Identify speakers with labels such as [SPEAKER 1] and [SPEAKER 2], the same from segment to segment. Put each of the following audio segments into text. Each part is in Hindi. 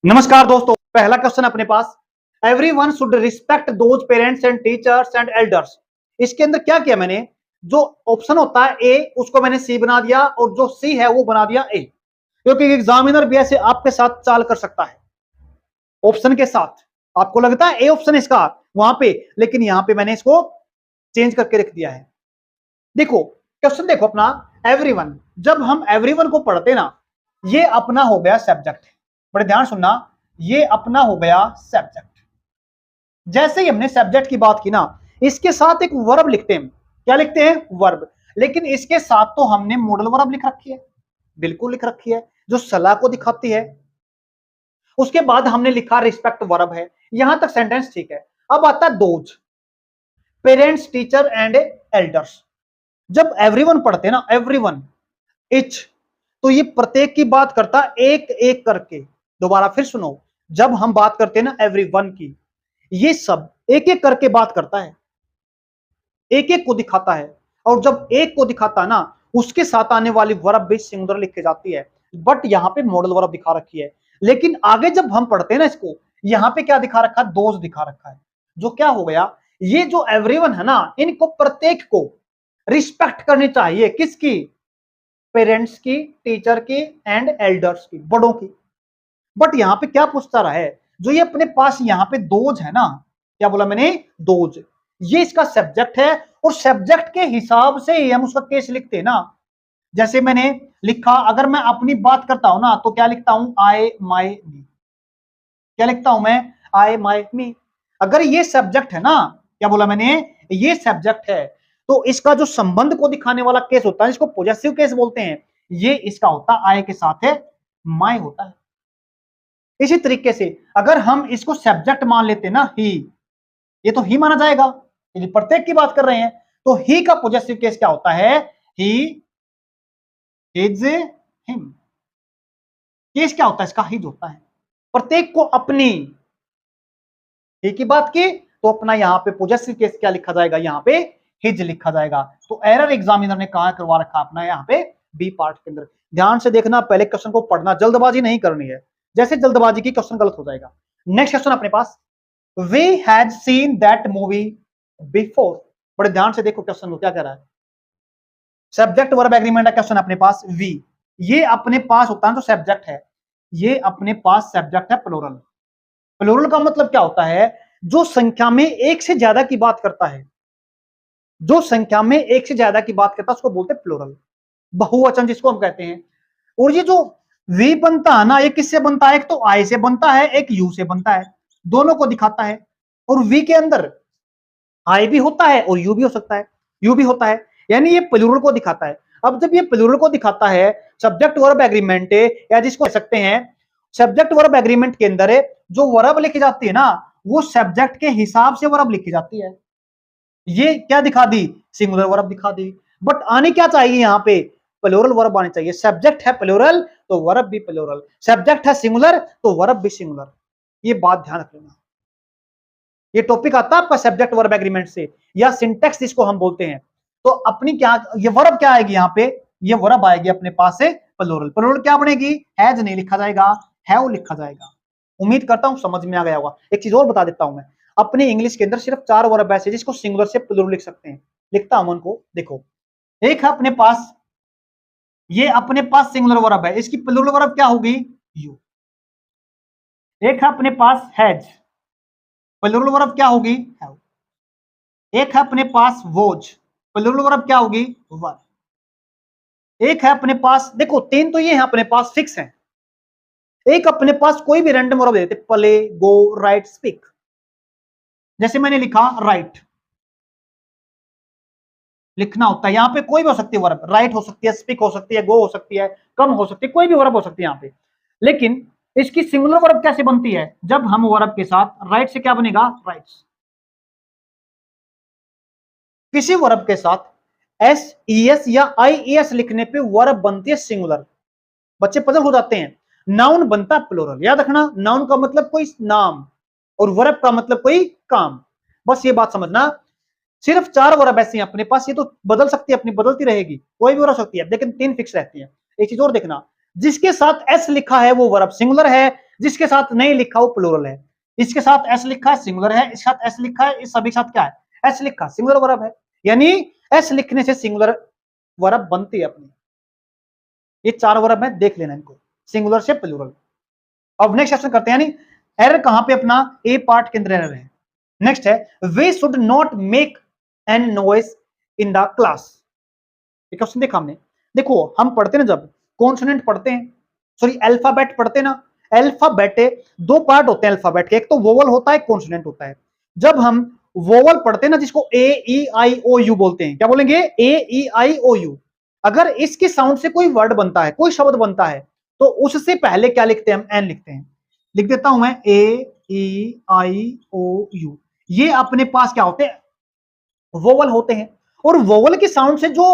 [SPEAKER 1] नमस्कार दोस्तों, पहला क्वेश्चन अपने पास, everyone should respect those parents and teachers and elders. इसके अंदर क्या किया मैंने, जो ऑप्शन होता है ए उसको मैंने सी बना दिया और जो सी है वो बना दिया ए, क्योंकि एग्जामिनर भी ऐसे आपके साथ चाल कर सकता है ऑप्शन के साथ। आपको लगता है ए ऑप्शन इसका वहां पे, लेकिन यहां पे मैंने इसको चेंज करके रख दिया है। देखो क्वेश्चन देखो अपना, एवरीवन, जब हम एवरीवन को पढ़ते ना, ये अपना हो गया सब्जेक्ट। बड़े ध्यान सुनना, ये अपना हो गया सब्जेक्ट। जैसे ही हमने सब्जेक्ट की बात की ना, इसके साथ एक वर्ब लिखते हैं। क्या लिखते हैं? वर्ब। लेकिन इसके साथ तो हमने मॉडल वर्ब लिख रखी है, बिल्कुल लिख रखी है, जो सलाह को दिखाती है। उसके बाद हमने लिखा रिस्पेक्ट वर्ब है। यहां तक सेंटेंस ठीक है। अब आता है those, parents teacher and elders. जब एवरीवन पढ़ते हैं ना, एवरीवन, इच, तो ये प्रत्येक की बात करता एक एक करके। दोबारा फिर सुनो, जब हम बात करते हैं ना एवरीवन की, ये सब एक एक करके बात करता है, एक एक को दिखाता है। और जब एक को दिखाता है ना, उसके साथ आने वाली वर्ब भी सिंगुलर लिखी जाती है। बट यहां पे मॉडल वर्ब दिखा रखी है। लेकिन आगे जब हम पढ़ते हैं ना इसको, यहां पे क्या दिखा रखा है? दोज दिखा रखा है। जो क्या हो गया, ये जो एवरीवन है ना, इनको प्रत्येक को रिस्पेक्ट करनी चाहिए। किसकी? पेरेंट्स की, टीचर की एंड एल्डर्स की, बड़ों की। बट यहां पे क्या पूछता रहा है, जो ये अपने पास यहां पे दोज है ना, क्या बोला मैंने? दोज, ये इसका सब्जेक्ट है। और सब्जेक्ट के हिसाब से ही हम उसका केस लिखते हैं ना। जैसे मैंने लिखा, अगर मैं अपनी बात करता हूं ना, तो क्या लिखता हूं? आई माई मी। क्या लिखता हूं मैं? आई माई मी। अगर ये सब्जेक्ट है ना, क्या बोला मैंने? ये सब्जेक्ट है, तो इसका जो संबंध को दिखाने वाला केस होता है, इसको पॉजेसिव केस बोलते हैं। ये इसका होता है आई के साथ है माई होता है। इसी तरीके से अगर हम इसको सब्जेक्ट मान लेते हैं ना, ही, ये तो ही माना जाएगा, यदि प्रत्येक की बात कर रहे हैं। तो ही का पॉजेसिव केस क्या होता है? He is him. केस क्या होता है इसका? हिज होता है। प्रत्येक को अपनी, ही की बात की तो अपना यहां पे पॉजेसिव केस क्या लिखा जाएगा? यहां पे हिज लिखा जाएगा। तो एरर एग्जामिनर ने कहा करवा रखा अपना यहां पे बी पार्ट के अंदर। ध्यान से देखना, पहले क्वेश्चन को पढ़ना, जल्दबाजी नहीं करनी है। जैसे जल्दबाजी की क्वेश्चन गलत हो जाएगा। नेक्स्ट क्वेश्चन अपने पास, we had seen that movie before. बड़े ध्यान से देखो क्वेश्चन को क्या कह रहा है। सब्जेक्ट वर्ब एग्रीमेंट है क्वेश्चन अपने पास। वी, ये अपने पास होता है जो सब्जेक्ट है, ये अपने पास सब्जेक्ट है प्लूरल। प्लूरल का मतलब क्या होता है? जो संख्या में एक से ज्यादा की बात करता है, जो संख्या में एक से ज्यादा की बात करता है उसको बोलते हैं प्लूरल, बहुवचन जिसको हम कहते हैं। और ये जो वी बनता है ना, ये किससे बनता है? एक तो आई से बनता है, एक यू से बनता है, दोनों को दिखाता है। और वी के अंदर आई भी होता है और यू भी हो सकता है, यू भी होता है, यानी ये प्लूरल को दिखाता है। अब जब ये प्लूरल को दिखाता है, सब्जेक्ट वर्ब एग्रीमेंट, या जिसको कह सकते हैं सब्जेक्ट वर्ब एग्रीमेंट के अंदर जो वर्ब लिखी जाती है ना, वो सब्जेक्ट के हिसाब से वर्ब लिखी जाती है। ये क्या दिखा दी? सिंगुलर वर्ब दिखा दी। बट आने क्या चाहिए यहां पे? प्लूरल वर्ब आने चाहिए। सब्जेक्ट है प्लूरल तो वर्ब भी प्लूरल, सब्जेक्ट है सिंगुलर तो वर्ब भी सिंगुलर। ये बात ध्यान रख लेना। ये टॉपिक आता है आपका सब्जेक्ट वर्ब एग्रीमेंट से, या सिंटेक्स जिसको हम बोलते हैं। तो अपनी क्या, ये वर्ब क्या आएगी यहां पे? ये वर्ब आएगी अपने पास से प्लूरल। प्लूरल क्या बनेगी? हैज नहीं लिखा जाएगा, हैव लिखा जाएगा। उम्मीद करता हूं समझ में आ गया होगा। एक चीज और बता देता हूं मैं, अपने इंग्लिश के अंदर सिर्फ 4 वर्ब ऐसे जिसको सिंगुलर से प्लूरल लिख सकते हैं। लिखता हूं उनको, देखो। एक है अपने पास, ये अपने पास सिंगुलर वर्ब है, इसकी प्लूरल वर्ब क्या होगी? यू। एक है अपने पास हैज, प्लूरल वर्ब क्या होगी? हैव। एक है अपने पास वोज, प्लूरल वर्ब क्या होगी? वर। एक है अपने पास, देखो 3 तो ये है अपने पास फिक्स है। एक अपने पास कोई भी रैंडम वर्ब देते, प्ले, गो, राइट, स्पीक। जैसे मैंने लिखा राइट, लिखना होता है, यहां पे कोई भी हो सकती है वर्ब, राइट हो सकती है, स्पीक हो सकती है, गो हो सकती है, कम हो सकती है, कोई भी वर्ब हो सकती है यहां पे। लेकिन इसकी सिंगुलर वर्ब कैसे बनती है? जब हम वर्ब के साथ राइट से क्या बनेगा? राइट्स। किसी वर्ब के साथ एस ई एस या आई ई एस लिखने पे वर्ब बनती है सिंगुलर। बच्चे पजल हो जाते हैं। नाउन बनता है प्लूरल। याद रखना, नाउन का मतलब कोई नाम और वर्ब का मतलब कोई काम। बस ये बात समझना। सिर्फ 4 वर्ब ऐसी हैं अपने पास, ये तो बदल सकती है, अपनी बदलती रहेगी, कोई भी हो सकती है, लेकिन 3 फिक्स रहती है। एक चीज और देखना, जिसके साथ एस लिखा है वो वर्ब सिंगुलर है, जिसके साथ नहीं लिखा वो प्लूरल है। इसके साथ एस लिखा है सिंगुलर है, इसके साथ एस लिखा है, इस सभी के साथ क्या है, एस लिखा सिंगुलर वर्ब है। यानी एस लिखने से सिंगुलर वर्ब बनती है अपनी। ये चार वर्ब है, देख लेना इनको, सिंगुलर से प्लूरल। अब नेक्स्ट क्वेश्चन करते हैं, यानी एरर कहां पे अपना ए पार्ट के अंदर एरर है। नेक्स्ट है we should not make an noise in the class. ये क्वेश्चन देखा हमने, देखो हम पढ़ते ना जब कॉन्सोनेंट पढ़ते हैं, सॉरी अल्फाबेट पढ़ते ना, अल्फाबेट दो पार्ट होते हैं अल्फाबेट के, एक तो वोवल होता है, कॉन्सोनेंट होता है। जब हम वोवल पढ़ते हैं ना, जिसको ए ई आई ओ यू बोलते हैं, क्या बोलेंगे, ए ई आई ओ यू। अगर इसके साउंड से कोई वर्ड बनता है, कोई शब्द बनता है, तो उससे पहले क्या लिखते हैं हम, एन लिखते हैं। लिख देता हूं मैं ए ई आई ओ यू। ये अपने पास क्या होते हैं, वोवल होते हैं। और वोवल के साउंड से जो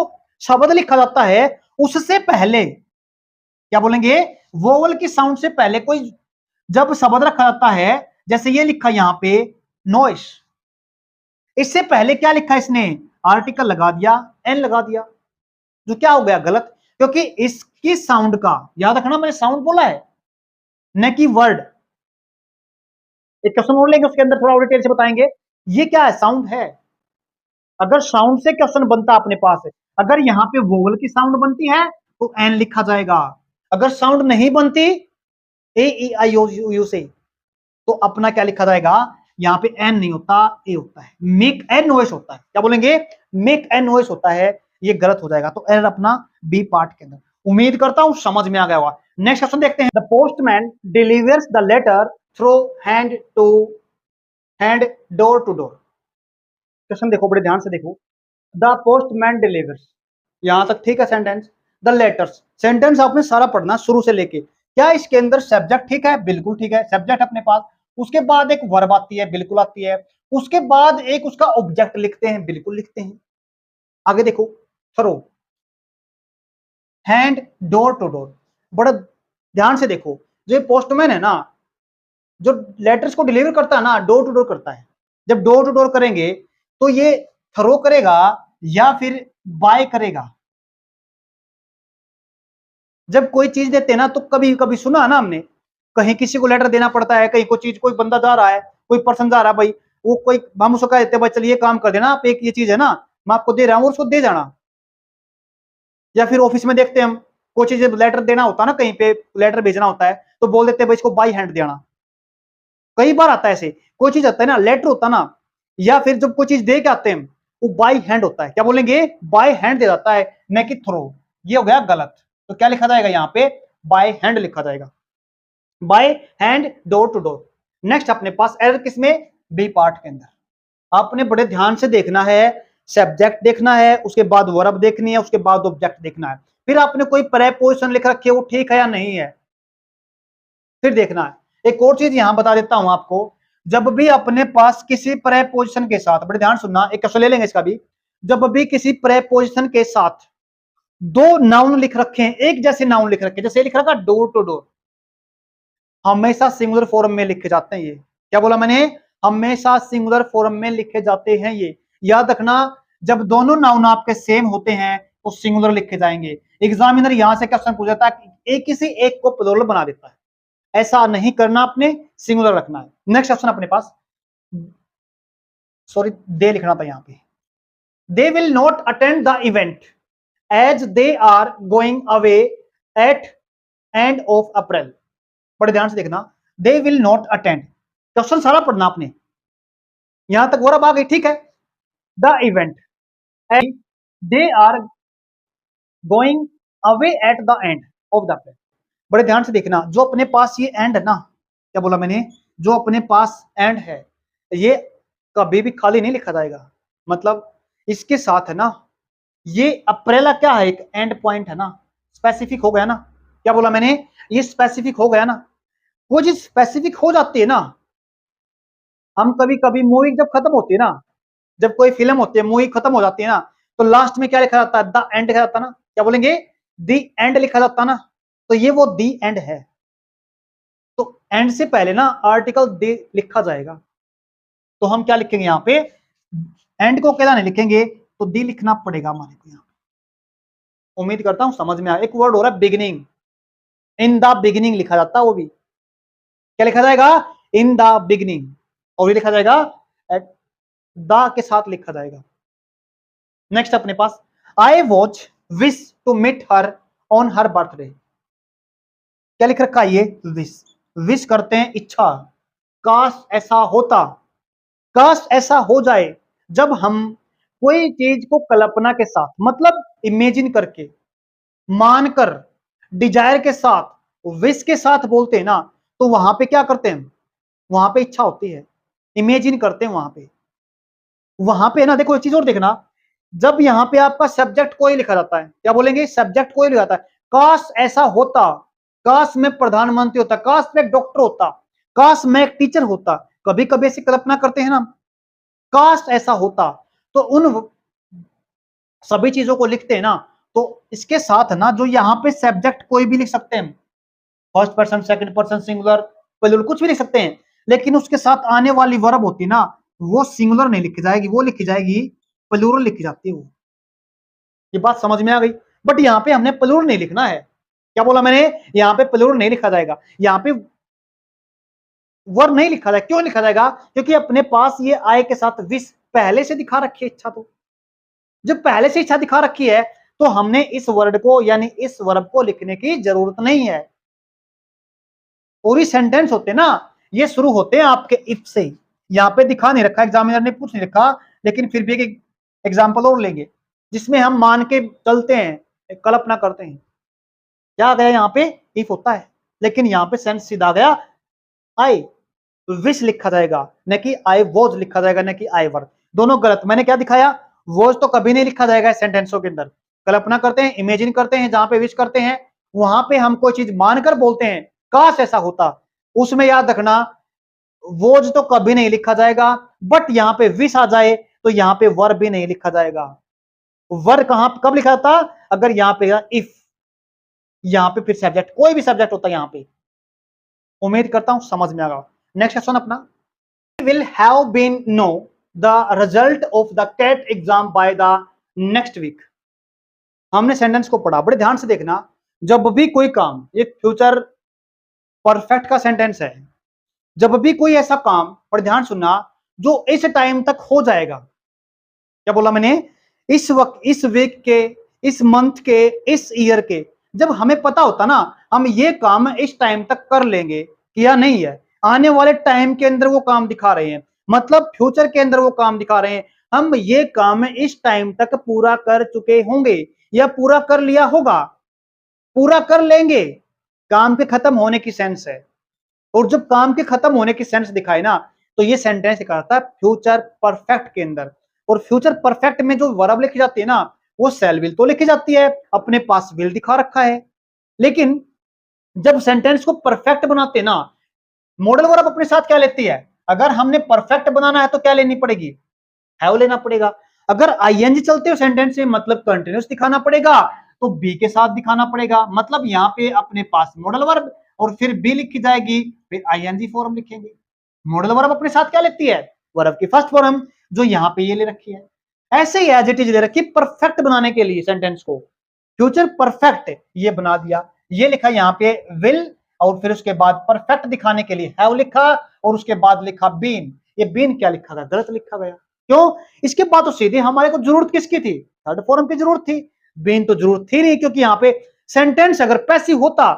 [SPEAKER 1] शब्द लिखा जाता है, उससे पहले क्या बोलेंगे, वोवल के साउंड से पहले कोई जब शब्द रखा जाता है, जैसे ये लिखा यहां पे नॉइस, इससे पहले क्या लिखा इसने, आर्टिकल लगा दिया, एन लगा दिया, जो क्या हो गया, गलत। क्योंकि इसकी साउंड का याद रखना, मैंने साउंड बोला है न कि वर्ड। एक क्वेश्चन और लेंगे, उसके अंदर थोड़ा और डिटेल से बताएंगे। ये क्या है, साउंड है। अगर साउंड से क्वेश्चन बनता अपने पास है, अगर यहां पे वोवल की साउंड बनती है तो एन लिखा जाएगा। अगर साउंड नहीं बनती ए ई आई ओ यू से, तो अपना क्या लिखा जाएगा, यहां पे एन नहीं होता, ए होता है, मेक एन नॉइस होता है। क्या बोलेंगे, मेक एन नॉइस होता है। ये गलत हो जाएगा, तो एरर अपना बी पार्ट के अंदर। उम्मीद करता हूं समझ में आ गया होगा। नेक्स्ट क्वेश्चन देखते हैं, the postman delivers the letter through hand to hand, door to door. Question देखो, बड़े ध्यान से देखो, द पोस्टमैन डिलीवर्स, यहां तक ठीक है सेंटेंस। द लेटर्स, सेंटेंस आपने सारा पढ़ना शुरू से लेके। क्या इसके अंदर सब्जेक्ट ठीक है, बिल्कुल ठीक है, सब्जेक्ट अपने पास। उसके बाद एक वर्ब आती है, बिल्कुल आती है। उसके बाद एक उसका ऑब्जेक्ट लिखते हैं, बिल्कुल लिखते हैं। आगे देखो, through, hand, door to door. बड़ा ध्यान से देखो, जो पोस्टमैन है ना, जो लेटर्स को डिलीवर करता है ना, डोर टू डोर करता है। जब डोर टू डोर करेंगे तो ये थ्रो करेगा या फिर बाय करेगा। जब कोई चीज देते हैं ना, तो कभी कभी सुना है ना हमने, कहीं किसी को लेटर देना पड़ता है, कहीं कोई चीज, कोई बंदा जा रहा है, कोई पर्सन जा रहा है भाई, वो कोई हम उसको कह देते हैं भाई चलिए काम कर देना आप, एक ये चीज है ना मैं आपको दे रहा हूँ, और उसको दे जाना। या फिर ऑफिस में देखते हैं हम, कोई चीज लेटर देना होता है ना, कहीं पे लेटर भेजना होता है, तो बोल देते हैं भाई इसको बाई हैंड देना। कई बार आता है ऐसे, कोई चीज आता है ना, लेटर होता है ना, या फिर जब कोई चीज दे के आते हैं वो बाई हैंड होता है। क्या बोलेंगे, बाई हैंड दे जाता है, न कि थ्रो। ये हो गया गलत। तो क्या लिखा जाएगा यहाँ पे, बाय हैंड लिखा जाएगा, by hand, door to door. Next अपने पास एरर किसमें, बी पार्ट के अंदर। आपने बड़े ध्यान से देखना है, सब्जेक्ट देखना है, उसके बाद वर्ब देखनी है, उसके बाद ऑब्जेक्ट देखना है। फिर आपने कोई प्रेपोजिशन लिख रखी है, वो ठीक है या नहीं है, फिर देखना है। एक और चीज यहां बता देता हूं आपको, जब भी अपने पास किसी प्रेपोजिशन के साथ, बड़े ध्यान सुनना, एक क्वेश्चन ले लेंगे इसका भी, जब भी किसी प्रेपोजिशन के साथ दो नाउन लिख रखे हैं, एक जैसे नाउन लिख रखे हैं, जैसे लिख रखा डोर टू डोर, हमेशा सिंगुलर फॉर्म में लिखे जाते हैं। ये क्या बोला मैंने, हमेशा सिंगुलर फॉर्म में लिखे जाते हैं। ये याद रखना, जब दोनों नाउन आपके सेम होते हैं तो सिंगुलर लिखे जाएंगे। एग्जामिनर यहां से क्वेश्चन पूछ जाता है, एक किसी एक को प्लूरल बना देता है, ऐसा नहीं करना, आपने सिंगुलर रखना है। नेक्स्ट क्वेश्चन अपने पास, सॉरी दे लिखना था यहां पे, they will not attend the event as they are going away at end of April. बड़े ध्यान से देखना, they will not attend, question सारा पढ़ना आपने, यहां तक वर्ब आ गई, ठीक है। The event, they are going away at the end of the April. बड़े ध्यान से देखना, जो अपने पास ये एंड है ना, क्या बोला मैंने, जो अपने पास एंड है, ये कभी भी खाली नहीं लिखा जाएगा। मतलब इसके साथ है ना, ये अप्रेला क्या है, एक एंड पॉइंट है ना, स्पेसिफिक हो गया ना। क्या बोला मैंने, ये स्पेसिफिक हो गया ना। वो चीज स्पेसिफिक हो जाती है ना, हम कभी कभी मूवी जब खत्म होती है ना, जब कोई फिल्म होती है, मूवी खत्म हो जाती है ना, तो लास्ट में क्या लिखा जाता है, द एंड लिखा जाता है ना। क्या बोलेंगे, द एंड लिखा जाता है ना, तो ये वो द एंड है। तो एंड से पहले ना आर्टिकल द लिखा जाएगा, तो हम क्या लिखेंगे यहाँ पे, एंड को अकेला नहीं लिखेंगे, तो दी लिखना पड़ेगा हमारे को यहाँ पे। उम्मीद करता हूं समझ में आया। एक वर्ड हो रहा है बिगिनिंग, इन द बिगिनिंग लिखा जाता है, वो भी क्या लिखा जाएगा, इन द बिगिनिंग, और ये लिखा जाएगा एट द के साथ लिखा जाएगा। नेक्स्ट अपने पास I watch wish to meet her on her birthday, क्या लिख रखा है ये, विश, विश करते हैं, इच्छा, काश ऐसा होता, काश ऐसा हो जाए, जब हम कोई चीज को कल्पना के साथ, मतलब इमेजिन करके, मानकर, डिजायर के साथ, विश के साथ बोलते हैं ना, तो वहां पे क्या करते हैं, वहां पे इच्छा होती है, इमेजिन करते हैं वहां पे ना। देखो एक चीज और देखना, जब यहां पे आपका सब्जेक्ट कोई लिखा जाता है, क्या बोलेंगे, सब्जेक्ट कोई लिखा जाता है, काश ऐसा होता, काश मैं प्रधानमंत्री होता, काश मैं एक डॉक्टर होता, काश मैं एक टीचर होता, कभी कभी ऐसी कल्पना करते हैं ना, काश ऐसा होता, तो उन सभी चीजों को लिखते हैं ना, तो इसके साथ ना जो यहाँ पे सब्जेक्ट कोई भी लिख सकते हैं, first person, second person, singular, plural, कुछ भी लिख सकते हैं, लेकिन उसके साथ आने वाली वर्ब होती है ना, वो सिंगुलर नहीं लिखी जाएगी, वो लिखी जाएगी प्लूरल लिखी जाती है वो। ये बात समझ में आ गई, बट यहाँ पे हमने प्लूरल नहीं लिखना है, क्या बोला मैंने, यहाँ पे प्लूरल नहीं लिखा जाएगा, यहाँ पे वर्ब नहीं लिखा जाएगा। क्यों लिखा जाएगा, क्योंकि अपने पास ये आय के साथ विश पहले से दिखा रखी है इच्छा, तो जब पहले से इच्छा दिखा रखी है तो हमने इस वर्ड को यानी इस वर्ब को लिखने की जरूरत नहीं है। पूरी सेंटेंस होते ना, ये शुरू होते हैं आपके इफ से, यहाँ पे दिखा नहीं रखा, एग्जामिनर ने कुछ नहीं लिखा, लेकिन फिर भी एक एग्जाम्पल और लेंगे जिसमें हम मान के चलते हैं, कल्पना करते हैं, क्या आ गया यहाँ पे, इफ होता है, लेकिन यहाँ पे सेंस सीधा गया, आई विश लिखा जाएगा, न कि आई वॉज लिखा जाएगा, न कि आई वर, दोनों गलत। मैंने क्या दिखाया, वॉज तो कभी नहीं लिखा जाएगा सेंटेंसों के अंदर, कल्पना करते हैं, इमेजिन करते हैं, जहां पे विश करते हैं वहां पे हम कोई चीज मानकर बोलते हैं, काश ऐसा होता, उसमें याद रखना वोज तो कभी नहीं लिखा जाएगा, बट यहाँ पे विश आ जाए तो यहाँ पे वर भी नहीं लिखा जाएगा। वर कहां कब लिखा था, अगर यहाँ पे इफ, यहाँ पे फिर सब्जेक्ट, कोई भी सब्जेक्ट होता है यहाँ पे। उम्मीद करता हूं समझ में आ गया। नेक्स्ट क्वेश्चन अपना, will have been know the result of the CAT exam by the next week। हमने सेंटेंस को पढ़ा, बड़े ध्यान से देखना, जब भी कोई काम, ये फ्यूचर परफेक्ट का सेंटेंस है, जब भी कोई ऐसा काम, बड़े ध्यान सुनना, जो इस टाइम तक हो जाएगा, क्या बोला मैंने, इस वक्त, इस वीक के, इस मंथ के, इस ईयर के, जब हमें पता होता ना हम ये काम इस टाइम तक कर लेंगे, किया नहीं है, आने वाले टाइम के अंदर वो काम दिखा रहे हैं, मतलब फ्यूचर के अंदर वो काम दिखा रहे हैं, हम ये काम इस टाइम तक पूरा कर चुके होंगे या पूरा कर लिया होगा, पूरा कर लेंगे, काम के खत्म होने की सेंस है। और जब काम के खत्म होने की सेंस दिखाए ना, तो ये सेंटेंस दिखाता है फ्यूचर परफेक्ट के अंदर। और फ्यूचर परफेक्ट में जो वर्ब लिखी जाती है ना, वो सेल विल तो लिखी जाती है, अपने पास विल दिखा रखा है, लेकिन जब सेंटेंस को परफेक्ट बनाते ना, मॉडल वर्ब अपने साथ क्या लेती है, अगर हमने परफेक्ट बनाना है तो क्या लेनी पड़ेगी, हैव लेना पड़ेगा। अगर आईएनजी चलते हो सेंटेंस में, मतलब कंटिन्यूस दिखाना पड़ेगा, तो बी के साथ दिखाना पड़ेगा, मतलब यहाँ पे अपने पास मॉडल वर्ब और फिर बी लिखी जाएगी, फिर आईएनजी फॉर्म लिखेंगे। मॉडल वर्ब अपने साथ क्या लेती है, वर्ब की फर्स्ट फॉर्म, जो यहाँ पे ये ले रखी है, ऐसे ही एज इट इज ले रखी परफेक्ट बनाने के लिए सेंटेंस को, फ्यूचर परफेक्ट ये बना दिया, ये लिखा यहाँ पे विल, और फिर उसके बाद परफेक्ट दिखाने के लिए हैव लिखा, और उसके बाद लिखा बीन। ये बीन क्या लिखा गया, गलत लिखा गया, क्यों, इसके बाद तो सीधे हमारे को जरूरत किसकी थी, थर्ड फॉर्म की जरूरत थी, बीन तो जरूरत थी नहीं, क्योंकि यहाँ पे सेंटेंस अगर पैसिव होता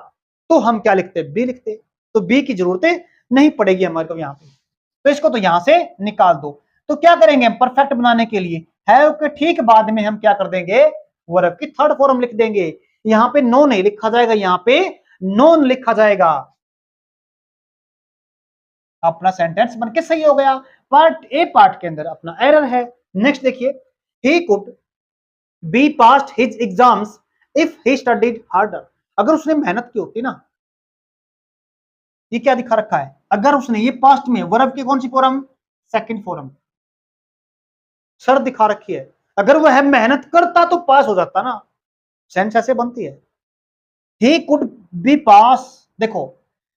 [SPEAKER 1] तो हम क्या लिखते, बी लिखते, तो बी की जरूरत नहीं पड़ेगी हमारे को यहाँ पे, तो इसको तो यहां से निकाल दो। तो क्या करेंगे हम परफेक्ट बनाने के लिए, हैव के ठीक बाद में हम क्या कर देंगे, वर्ब की थर्ड फॉर्म लिख देंगे, यहां पे नो नहीं लिखा जाएगा, यहां पे नोन लिखा जाएगा, अपना सेंटेंस बनके सही हो गया। पार्ट ए पार्ट के अंदर अपना एरर है। नेक्स्ट देखिए, he could be passed his exams if he studied harder, अगर उसने मेहनत की होती ना, ये क्या दिखा रखा है, अगर उसने, ये पास्ट में, वर्ब की कौन सी फॉर्म, सेकंड फॉर्म, सर दिखा रखी है, अगर वह मेहनत करता तो पास हो जाता ना, सेंस ऐसे बनती है, ही कुड बी पास, देखो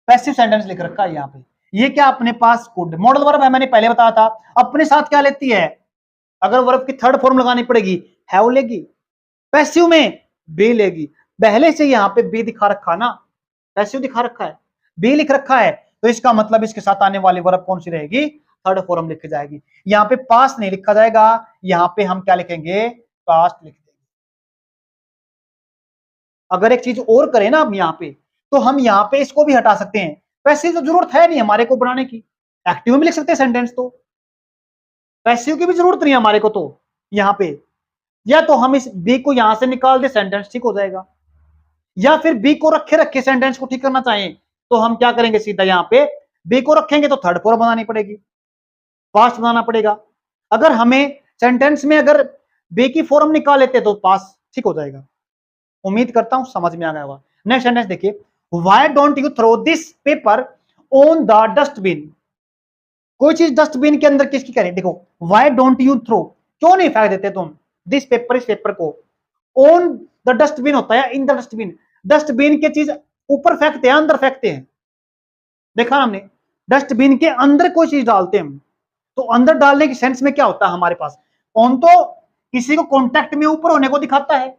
[SPEAKER 1] पैसिव सेंटेंस लिख रखा है यहाँ पे, ये क्या अपने पास कुड मॉडल वर्ब है, मैंने पहले बताया था, अपने साथ क्या लेती है, अगर वर्ब की थर्ड फॉर्म लगानी पड़ेगी हैव लेगी, पैसिव में बी लेगी, पहले से यहाँ पे बी दिखा रखा ना, पैसिव दिखा रखा है, बी लिख रखा है, तो इसका मतलब इसके साथ आने वाली वर्ब कौन सी रहेगी, थर्ड फॉर्म लिखी जाएगी। यहाँ पे पास्ट नहीं लिखा जाएगा, यहाँ पे हम क्या लिखेंगे, पास्ट लिख देंगे। अगर एक चीज और करें ना हम यहाँ पे, तो हम यहाँ पे इसको भी हटा सकते हैं, पैसिव तो जरूरत है नहीं हमारे को बनाने की, एक्टिव में लिख सकते हैं सेंटेंस, तो पैसिव की भी जरूरत नहीं है हमारे को तो यहाँ पे। या तो हम इस बी को यहां से निकाल दे, सेंटेंस ठीक हो जाएगा, या फिर बी को रखे रखे सेंटेंस को ठीक करना चाहिए, तो हम क्या करेंगे, सीधा यहाँ पे बी को रखेंगे तो थर्ड फॉर्म बनानी पड़ेगी, पास्ट बनाना पड़ेगा। अगर हमें सेंटेंस में अगर बी की फॉर्म निकाल लेते तो पास्ट ठीक हो जाएगा। उम्मीद करता हूं समझ में आ गया होगा। नेक्स्ट सेंटेंस देखिए, why don't you throw this paper on the dustbin. कोई चीज डस्टबिन के अंदर किसकी करें, देखो व्हाई डोंट यू थ्रो, क्यों नहीं फेंक देते तुम दिस पेपर, इस पेपर को, ऑन द डस्टबिन होता है इन द डस्टबिन, डस्टबिन के चीज ऊपर फेंकते हैं अंदर फेंकते हैं, देखा हमने, डस्टबिन के अंदर कोई चीज डालते हैं हम, तो अंदर डालने की सेंस में क्या होता है हमारे पास, ऑन तो किसी को कॉन्टेक्ट में ऊपर होने को दिखाता है,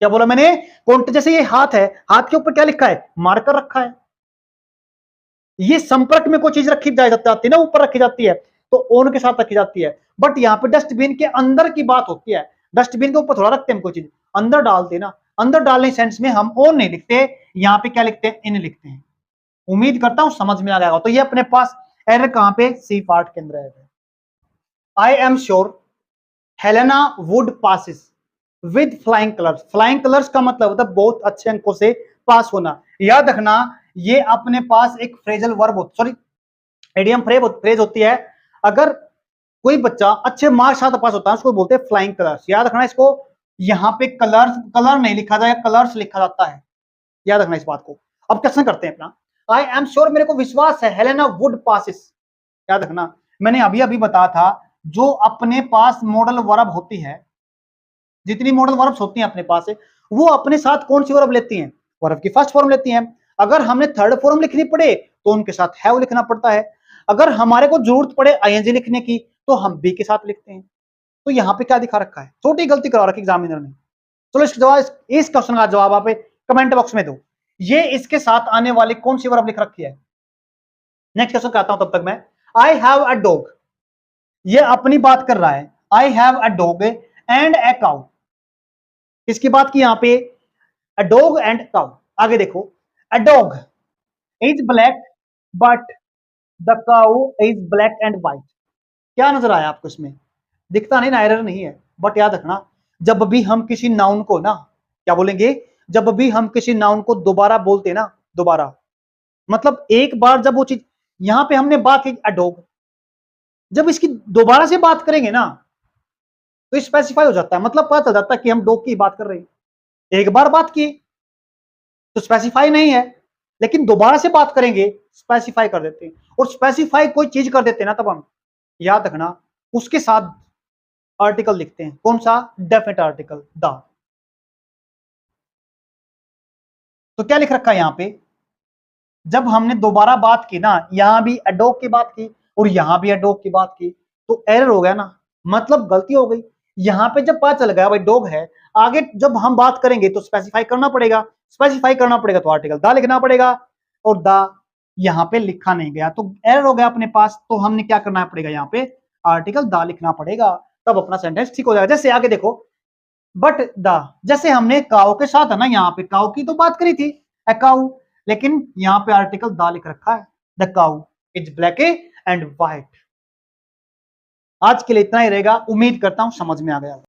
[SPEAKER 1] क्या बोला मैंने, कॉन्टेक्ट, जैसे ये हाथ है, हाथ के ऊपर क्या लिखा है, मार्कर रखा है, ये संपर्क में कोई चीज रखी जाती है ना, ऊपर रखी जाती है, तो ऑन के साथ रखी जाती है। बट यहाँ पे डस्टबिन के अंदर की बात होती है, डस्टबिन के ऊपर थोड़ा रखते हैं कोई चीज, अंदर डालते ना, अंदर डालने सेंस में हम ऑन नहीं लिखते, यहाँ पे क्या लिखते हैं, इन लिखते हैं। उम्मीद करता हूं समझ में आ गया। तो ये अपने पास एरर कहां पे, सी पार्ट के अंदर है। I am sure Helena would passes with flying colours, flying colours का मतलब होता है बहुत अच्छे अंकों से पास होना। याद रखना ये अपने पास एक फ्रेजल वर्ब होती, सॉरी एडियम फ्रेज होती है। अगर कोई बच्चा अच्छे मार्क्स साथ पास होता है उसको बोलते हैं फ्लाइंग कलर्स। याद रखना इसको, यहाँ पे कलर्स, कलर नहीं लिखा जाएगा, कलर्स लिखा जाता है, याद रखना इस बात को। अब क्वेश्चन करते हैं अपना, आई एम श्योर मेरे को विश्वास है हेलेना वुड पासिस। याद रखना मैंने अभी अभी बताया था, जो अपने पास मॉडल वर्ब होती है, जितनी मॉडल वर्ब्स होती हैं अपने पास है, वो अपने साथ कौन सी वर्ब लेती हैं, वर्ब की फर्स्ट फॉर्म लेती हैं। अगर हमने थर्ड फॉर्म लिखनी पड़े तो उनके साथ हैव लिखना पड़ता है। अगर हमारे को जरूरत पड़े आईएनजी लिखने की तो हम बी के साथ लिखते हैं। तो यहाँ पे क्या दिखा रखा है, छोटी गलती करा रखी एग्जामिनर ने। चलो इसका जवाब, इस क्वेश्चन का जवाब आप कमेंट बॉक्स में दो, ये इसके साथ आने वाली कौन सी वर्ब लिख रखी है। नेक्स्ट क्वेश्चन कहता हूं तब तक मैं, आई हैव अ डॉग, ये अपनी बात कर रहा है, I have a dog and a cow, किसकी बात की यहाँ पे, अ डॉग एंड काउ। आगे देखो, a dog is black but the cow is black and white. क्या नजर आया आपको इसमें, दिखता नहीं ना, एरर नहीं है। बट याद रखना जब भी हम किसी नाउन को ना, क्या बोलेंगे, जब भी हम किसी नाउन को दोबारा बोलते हैं ना, दोबारा मतलब एक बार जब वो चीज, यहां पे हमने बात की अ डॉग, जब इसकी दोबारा से बात करेंगे ना तो स्पेसिफाई हो जाता है, मतलब पता चल जाता है कि हम डॉग की बात कर रहे हैं। एक बार बात की तो स्पेसिफाई नहीं है, लेकिन दोबारा से बात करेंगे स्पेसिफाई कर देते हैं। और स्पेसिफाई कोई चीज कर देते हैं ना, तब हम याद रखना उसके साथ आर्टिकल लिखते हैं, कौन सा, डेफिनेट आर्टिकल द। तो क्या लिख रखा है यहाँ पे, जब हमने दोबारा बात की ना, यहां भी अडोग की बात की और यहां भी अडोग की बात की, तो एरर हो गया ना, मतलब गलती हो गई। यहां पे जब पता चल गया भाई डॉग है, आगे जब हम बात करेंगे तो स्पेसिफाई करना पड़ेगा, स्पेसिफाई करना पड़ेगा तो आर्टिकल द लिखना पड़ेगा, और द यहां पे लिखा नहीं गया तो एरर हो गया अपने पास। तो हमने क्या करना पड़ेगा, यहाँ पे आर्टिकल द लिखना पड़ेगा, तब अपना सेंटेंस ठीक हो जाएगा। जैसे आगे देखो, बट द, जैसे हमने काउ के साथ है ना, यहाँ पे काउ की तो बात करी थी, अ काउ, लेकिन यहाँ पे आर्टिकल द लिख रखा है, the cow is black and white. आज के लिए इतना ही रहेगा, उम्मीद करता हूं समझ में आ गया।